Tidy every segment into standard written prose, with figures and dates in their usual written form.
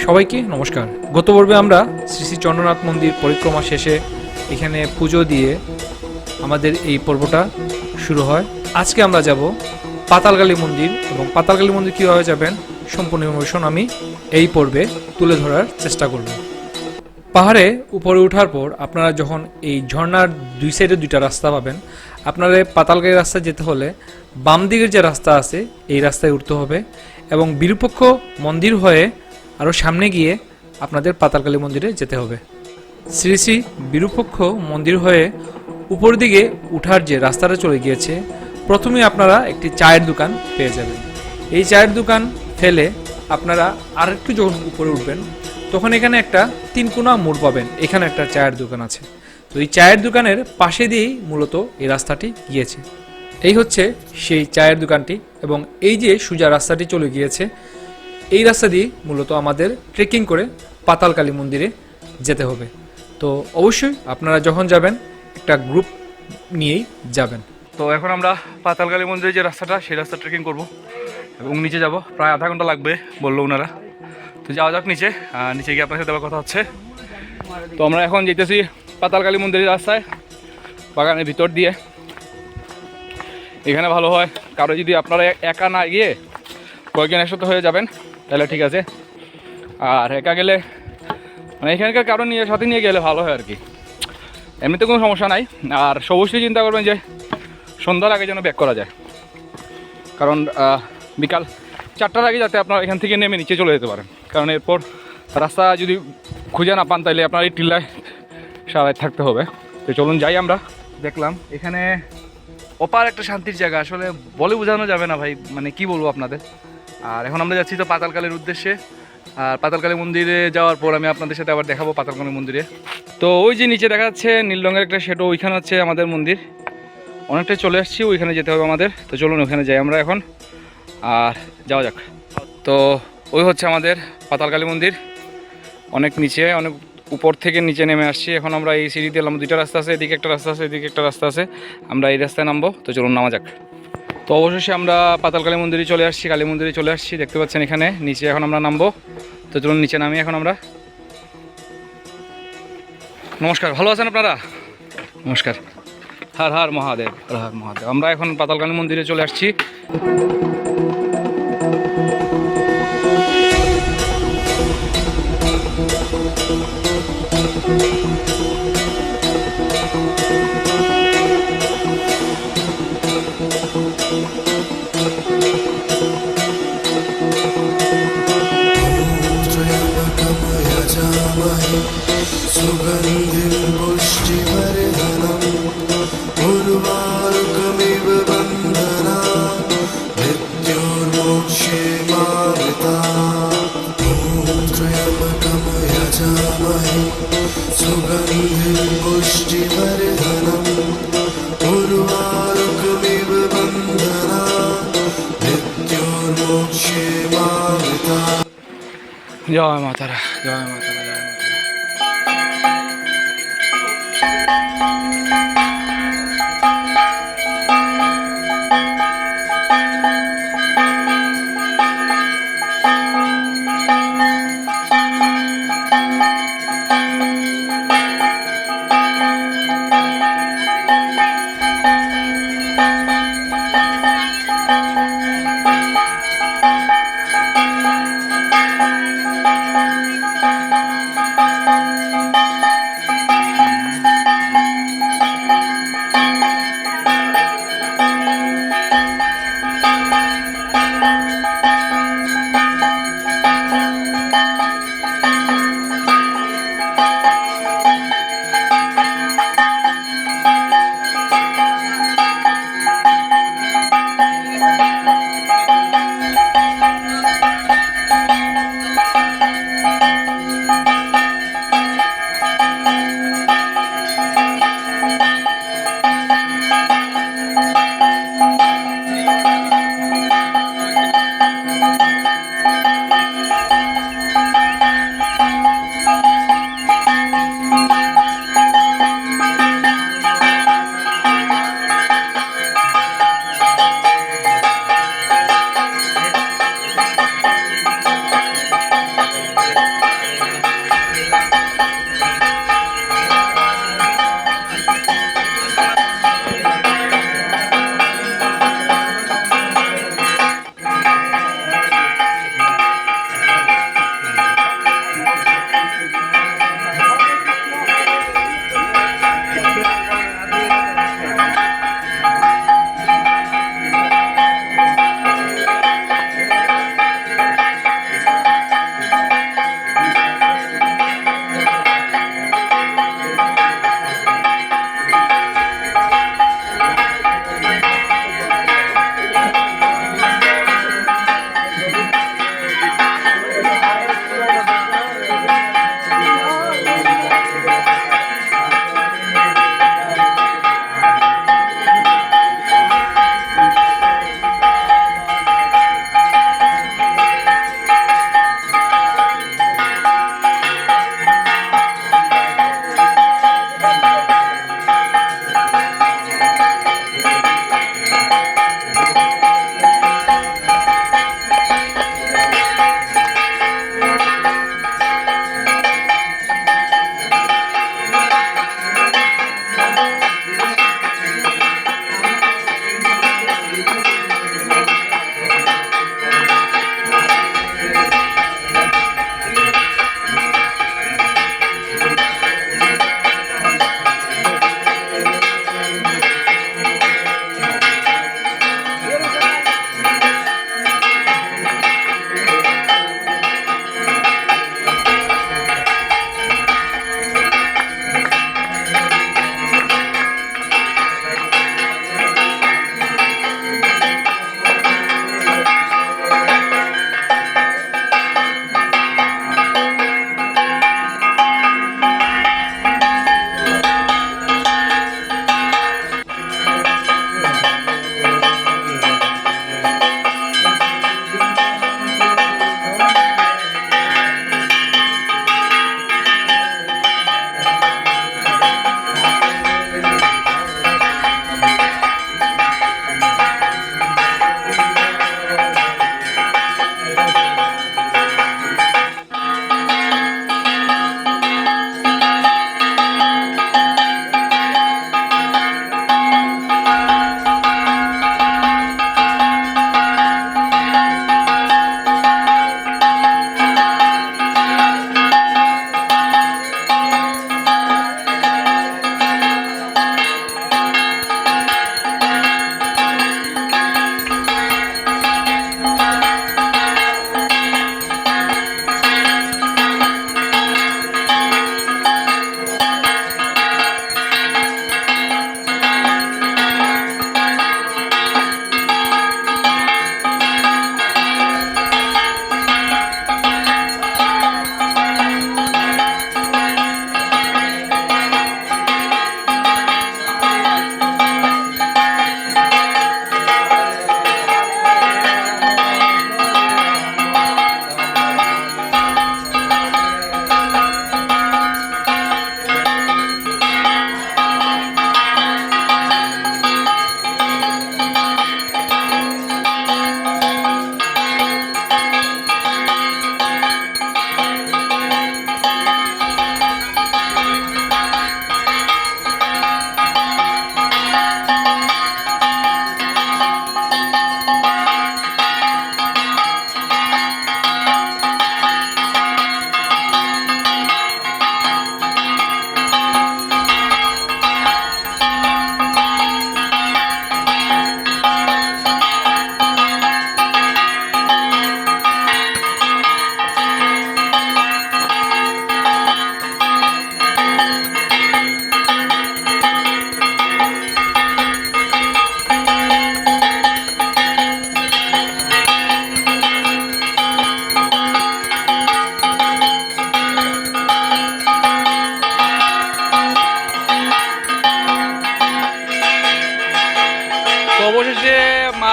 সবাইকে নমস্কার। গত পর্বে আমরা শ্রী শ্রী চন্দ্রনাথ মন্দির পরিক্রমা শেষে এখানে পুজো দিয়ে আমাদের এই পর্বটা শুরু হয়। আজকে আমরা যাব পাতালকালী মন্দির, এবং পাতালকালী মন্দির কীভাবে যাবেন সম্পূর্ণ ইনফরমেশন আমি এই পর্বে তুলে ধরার চেষ্টা করব। পাহাড়ে উপরে ওঠার পর আপনারা যখন এই ঝর্ণার দুই সাইডে দুইটা রাস্তা পাবেন, আপনারা পাতালকালী রাস্তায় যেতে হলে বাম দিকের যে রাস্তা আছে এই রাস্তায় উঠতে হবে, এবং বিরূপক্ষ মন্দির হয়ে আরও সামনে গিয়ে আপনাদের পাতালকালী মন্দিরে যেতে হবে। শ্রী শ্রী বিরূপক্ষ মন্দির হয়ে উপর দিকে উঠার যে রাস্তাটা চলে গিয়েছে, প্রথমেই আপনারা একটি চায়ের দোকান পেয়ে যাবেন। এই চায়ের দোকান ফেলে আপনারা আরেকটু যখন উপরে উঠবেন তখন এখানে একটা তিনকোনা মোড় পাবেন, এখানে একটা চায়ের দোকান আছে। তো এই চায়ের দোকানের পাশে দিয়েই মূলত এই রাস্তাটি গিয়েছে। এই হচ্ছে সেই চায়ের দোকানটি, এবং এই যে সোজা রাস্তাটি চলে গিয়েছে এই রাস্তা দিয়ে মূলত আমাদের ট্রেকিং করে পাতালকালী মন্দিরে যেতে হবে। তো অবশ্যই আপনারা যখন যাবেন একটা গ্রুপ নিয়েই যাবেন। তো এখন আমরা পাতালকালী মন্দিরে যে রাস্তাটা সেই রাস্তা ট্রেকিং করব এবং নিচে যাব, প্রায় আধা ঘন্টা লাগবে বললো ওনারা। তো যাওয়া যাক নিচে, নিচে গিয়ে আপনার সাথে আবার কথা হচ্ছে। তো আমরা এখন যেতেছি পাতালকালী মন্দিরের রাস্তায়, বাগানের ভিতর দিয়ে। এখানে ভালো হয় কারো যদি আপনারা একা না গিয়ে কয়েকজন একসাথে হয়ে যাবেন তাহলে ঠিক আছে, আর একা গেলে মানে এখানকার কারো নিয়ে সাথে নিয়ে গেলে ভালো হয় আর কি। এমনিতে কোনো সমস্যা নাই, আর অবশ্যই চিন্তা করবেন যে সন্ধ্যার আগে যেন ব্যাক করা যায়, কারণ বিকাল 4টার আগে যাতে আপনারা এখান থেকে নেমে নিচে চলে যেতে পারেন, কারণ এরপর রাস্তা যদি খুঁজে না পান তাহলে আপনার এই টিল্লায় সারাই থাকতে হবে। তো চলুন যাই। আমরা দেখলাম এখানে অপার একটা শান্তির জায়গা, আসলে বলে বোঝানো যাবে না ভাই, মানে কি বলবো আপনাদের। আর এখন আমরা যাচ্ছি তো পাতালকালীর উদ্দেশ্যে, আর পাতালকালী মন্দিরে যাওয়ার পর আমি আপনাদের সাথে আবার দেখাবো পাতালকালী মন্দিরে। তো ওই যে নিচে দেখা যাচ্ছে নীল রঙের একটা শেডো, ওইখানে হচ্ছে আমাদের মন্দির। অনেকটাই চলে আসছি, ওইখানে যেতে হবে আমাদের। তো চলুন ওখানে যাই আমরা এখন, আর যাওয়া যাক। তো ওই হচ্ছে আমাদের পাতালকালী মন্দির, অনেক নিচে, অনেক উপর থেকে নিচে নেমে আসছি। এখন আমরা এই সিঁড়ি দিয়ে দুইটা রাস্তা আছে, এদিকে একটা রাস্তা আছে, এদিকে একটা রাস্তা আছে, আমরা এই রাস্তায় নামবো। তো চলুন নামা যাক। তো অবশেষে আমরা পাতালকালী মন্দিরে চলে আসছি, কালী মন্দিরে চলে আসছি, দেখতে পাচ্ছেন এখানে নিচে। এখন আমরা নামবো, তো চলুন নিচে নামি এখন আমরা। নমস্কার, ভালো আছেন আপনারা? নমস্কার, হর হর মহাদেব, হর হর মহাদেব। আমরা এখন পাতালকালী মন্দিরে চলে আসছি। सुगन्धिं पुष्टिवर्धनम् उर्वारुकमिव बन्धनात् मृत्योर्मोक्षे मामृतात्। ॐ त्र्यम्बकं यजामहे सुगन्धिं पुष्टिवर्धनम् उर्वारुकमिव बन्धनात् मृत्योर्मोक्षे मामृतात्। জয় মাতারা, জয় মাতারা।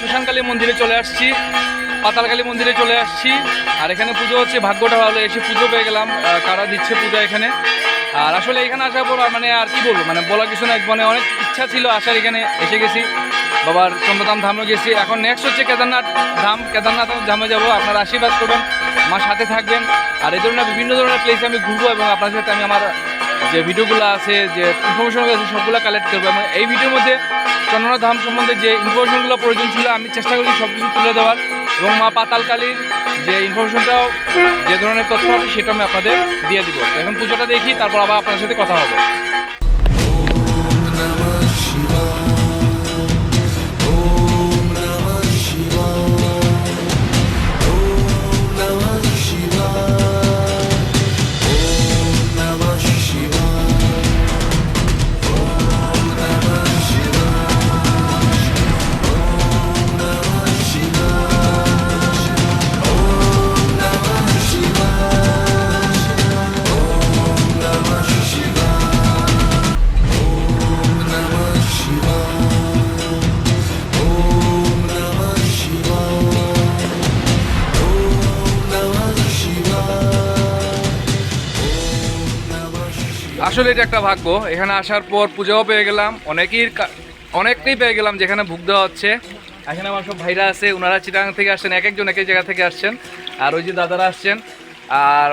শ্মশানকালী মন্দিরে চলে আসছি, পাতালকালী মন্দিরে চলে আসছি। আর এখানে পুজো হচ্ছে, ভাগ্যটা ভালো, এসে পুজো পেয়ে গেলাম। কারা দিচ্ছে পূজা এখানে। আর আসলে এখানে আসার পর মানে আর কি বলবো, মানে বলা কিছু না, মানে অনেক ইচ্ছা ছিল আসার, এখানে এসে গেছি। বাবার চন্দ্রধাম ধামে গেছি, এখন নেক্সট হচ্ছে কেদারনাথ ধামে যাবো। আপনারা আশীর্বাদ করবেন, আমার সাথে থাকবেন। আর এই ধরনের বিভিন্ন ধরনের প্লেসে আমি ঘুরবো এবং আপনার সাথে আমি আমার যে ভিডিওগুলো আছে, যে ইনফরমেশনগুলো আছে, সবগুলো কালেক্ট করবো। এবং এই ভিডিওর মধ্যে চন্দ্রনাথ ধাম সম্বন্ধে যে ইনফরমেশনগুলো প্রয়োজন ছিল আমি চেষ্টা করি সব কিছু তুলে দেওয়ার, এবং মা পাতালকালীর যে ইনফরমেশনটাও, যে ধরনের তথ্য আছে সেটা আমি আপনাদের দিয়ে দিব। তো এখন পুজোটা দেখি, তারপর আবার আপনার সাথে কথা হবে। আসলে এটা একটা ভাগ্য, এখানে আসার পর পূজাও পেয়ে গেলাম, অনেকটাই পেয়ে গেলাম যেখানে ভোগ দেওয়া হচ্ছে। এখানে আমার সব ভাইরা আছে, ওনারা চিটাগাং থেকে আসছেন, এক একজন এক এক জায়গা থেকে আসছেন। আর ওই যে দাদারা আসছেন, আর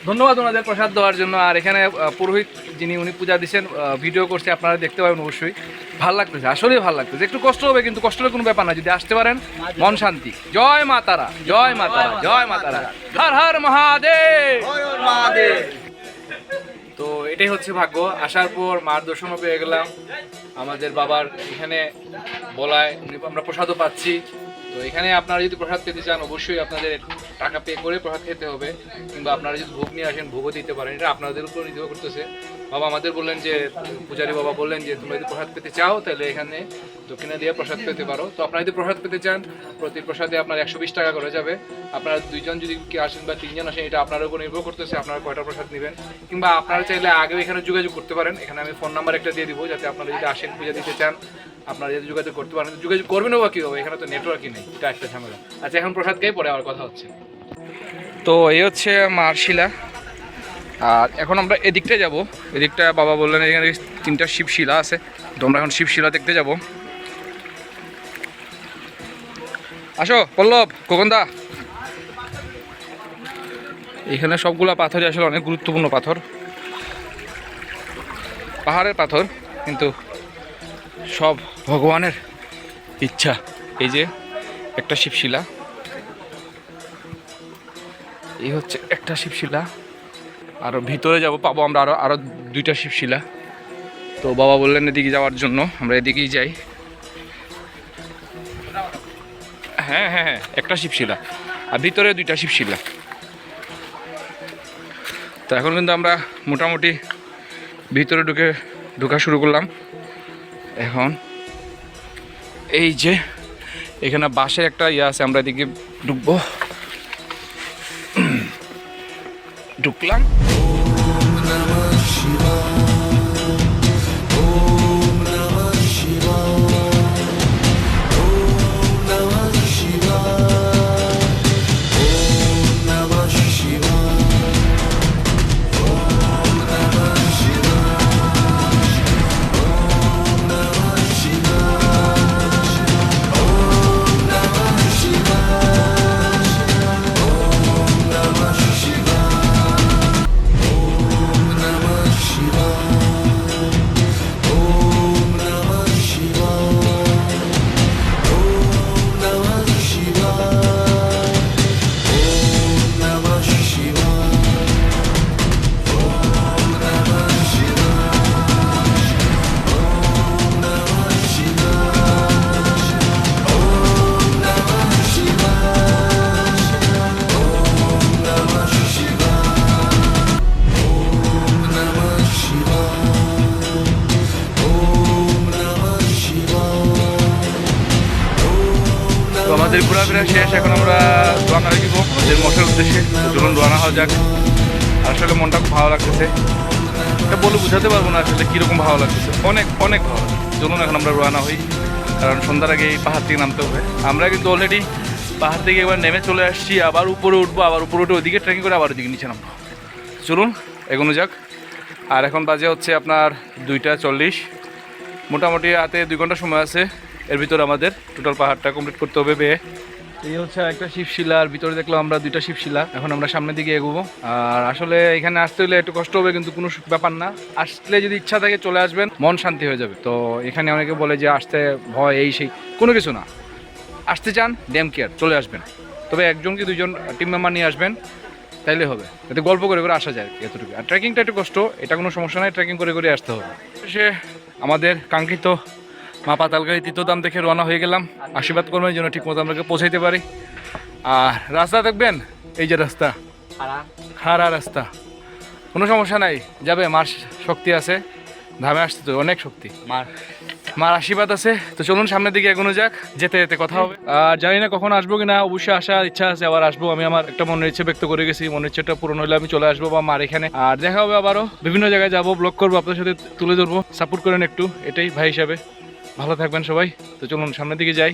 ধন্যবাদ ওনাদের প্রসাদ দেওয়ার জন্য। আর এখানে পুরোহিত যিনি, উনি পূজা দিচ্ছেন, ভিডিও করছে, আপনারা দেখতে পাবেন অবশ্যই। ভালো লাগতেছে, আসলেই ভালো লাগতেছে। একটু কষ্ট হবে, কিন্তু কষ্টের কোনো ব্যাপার না, যদি আসতে পারেন মন শান্তি। জয় মা তারা, জয় মা তারা, জয় মা তারা, হর হর মহাদেব। তো এটাই হচ্ছে ভাগ্য। আসার পর মার দর্শনও পেয়ে গেলাম। আমাদের বাবার এখানে বলায় আমরা প্রসাদও পাচ্ছি। তো এখানে আপনারা যদি প্রসাদ পেতে চান, অবশ্যই আপনাদের টাকা পে করে প্রসাদ খেতে হবে, কিংবা আপনারা যদি ভোগ নিয়ে আসেন ভোগও দিতে পারেন, এটা আপনাদের উপর নির্ভর করতেছে। বাবা আমাদের বললেন যে, পূজারী বাবা বললেন যে তোমরা যদি প্রসাদ পেতে চাও তাহলে এখানে দক্ষিণা দিয়ে প্রসাদ পেতে পারো। তো আপনারা যদি প্রসাদ পেতে চান, প্রতি প্রসাদে আপনার 120 টাকা করে যাবে। আপনারা দুইজন যদি কি আসেন বা তিনজন আসেন, এটা আপনার উপর নির্ভর করতেছে আপনারা কয়টা প্রসাদ নেবেন। কিংবা আপনারা চাইলে আগেও এখানে যোগাযোগ করতে পারেন, এখানে আমি ফোন নাম্বার একটা দিয়ে দিব, যাতে আপনারা যদি আসেন পূজা দিতে চান আপনারা যদি যোগাযোগ করতে পারেন। যোগাযোগ করবেনও বা কী হবে, এখানে তো নেটওয়ার্কই নেই, এটা একটা ঝামেলা। আচ্ছা, এখন প্রসাদ খেয়ে পরে আবার কথা হচ্ছে। তো এই হচ্ছে মার শিলা। আর এখন আমরা এদিকটা যাব, এদিকটা বাবা বললেন এখানে 3টা শিবশিলা আছে, তো আমরা এখন শিবশিলা দেখতে যাব। আসো পল্লব, খোকনদা। এখানে সবগুলা পাথরই আসলে অনেক গুরুত্বপূর্ণ পাথর, পাহাড়ের পাথর, কিন্তু সব ভগবানের ইচ্ছা। এই যে একটা শিবশিলা, এই হচ্ছে একটা শিবশিলা। আরও ভিতরে যাব, পাবো আমরা আরো 2টা শিবশিলা। তো বাবা বললেন এদিকে যাওয়ার জন্য, আমরা এদিকেই যাই। হ্যাঁ হ্যাঁ হ্যাঁ, একটা শিবশিলা, আর ভিতরে 2টা শিবশিলা। তো এখন কিন্তু আমরা মোটামুটি ভিতরে ঢোকা শুরু করলাম। এখন এই যে এখানে বাঁশের একটা ইয়ে আছে, আমরা এদিকে ঢুকলাম। আমাদের ঘোরাফেরা শেষ, এখন আমরা রওনা দিব আমাদের মঠের উদ্দেশ্যে। চলুন রওনা হওয়া যাক। আসলে মনটা খুব ভালো লাগতেছে, এটা বলে বোঝাতে পারবো না আসলে কীরকম ভালো লাগতেছে, অনেক অনেক ভালো লাগছে। চলুন এখন আমরা রওনা হই। কারণ সন্ধ্যার আগে এই পাহাড় থেকে নামতে হবে। আমরা কিন্তু অলরেডি পাহাড় থেকে এবার নেমে চলে আসছি, আবার উপরে উঠবো, আবার উপরে উঠে ওইদিকে ট্রেকিং করে আবার ওইদিকে নিচে নামবো। চলুন এগোনো যাক। আর এখন বাজে হচ্ছে আপনার 2:40, মোটামুটি হাতে 2 ঘন্টা সময় আছে। এর ভিতরে আমাদের টোটাল পাহাড়টা কমপ্লিট করতে হবে বেয়ে। এই হচ্ছে একটা শিবশিলা, আর ভিতরে দেখলাম আমরা 2টা শিবশিলা। এখন আমরা সামনের দিকে এগোবো। আর আসলে এখানে আসতে হলে একটু কষ্ট হবে, কিন্তু কোনো ব্যাপার না। আসলে যদি ইচ্ছা থাকে চলে আসবেন, মন শান্তি হয়ে যাবে। তো এখানে অনেকে বলে যে আসতে ভয়, এই সেই, কোনো কিছু না। আসতে চান, ড্যাম কেয়ার, চলে আসবেন। তবে 1জন কি 2জন টিম মেম্বার নিয়ে আসবেন, তাইলে হবে। এতে গল্প করে করে আসা যায় আর কি, এতটুকু। আর ট্রেকিংটা একটু কষ্ট, এটা কোনো সমস্যা নাই, ট্রেকিং করে করে আসতে হবে। সে আমাদের কাঙ্ক্ষিত মা পাতালগাড়ি তীর্থধাম দেখে রওনা হয়ে গেলাম। আশীর্বাদ করবেন যেন ঠিক মতো আমরা পৌঁছাইতে পারি। আর রাস্তা দেখবেন, এই যে রাস্তা, খাড়া রাস্তা, কোনো সমস্যা নাই, যাবে। মার শক্তি আছে, ধামে আসতে তো অনেক শক্তি, মার আশীর্বাদ আছে। তো চলুন সামনের দিকে এগোনো যাক, যেতে যেতে কথা হবে। আর জানি না কখন আসবো কিনা, অবশ্যই আসার ইচ্ছা আছে, আবার আসবো। আমি আমার একটা মনের ইচ্ছে ব্যক্ত করে গেছি, মনের ইচ্ছেটা পূরণ হলে আমি চলে আসবো বা মার এখানে। আর দেখা হবে আবারও, বিভিন্ন জায়গায় যাবো, ব্লগ করবো, আপনার সাথে তুলে ধরবো। সাপোর্ট করেন একটু, এটাই ভাই হিসাবে। ভালো থাকবেন সবাই। তো চলুন সামনের দিকে যাই।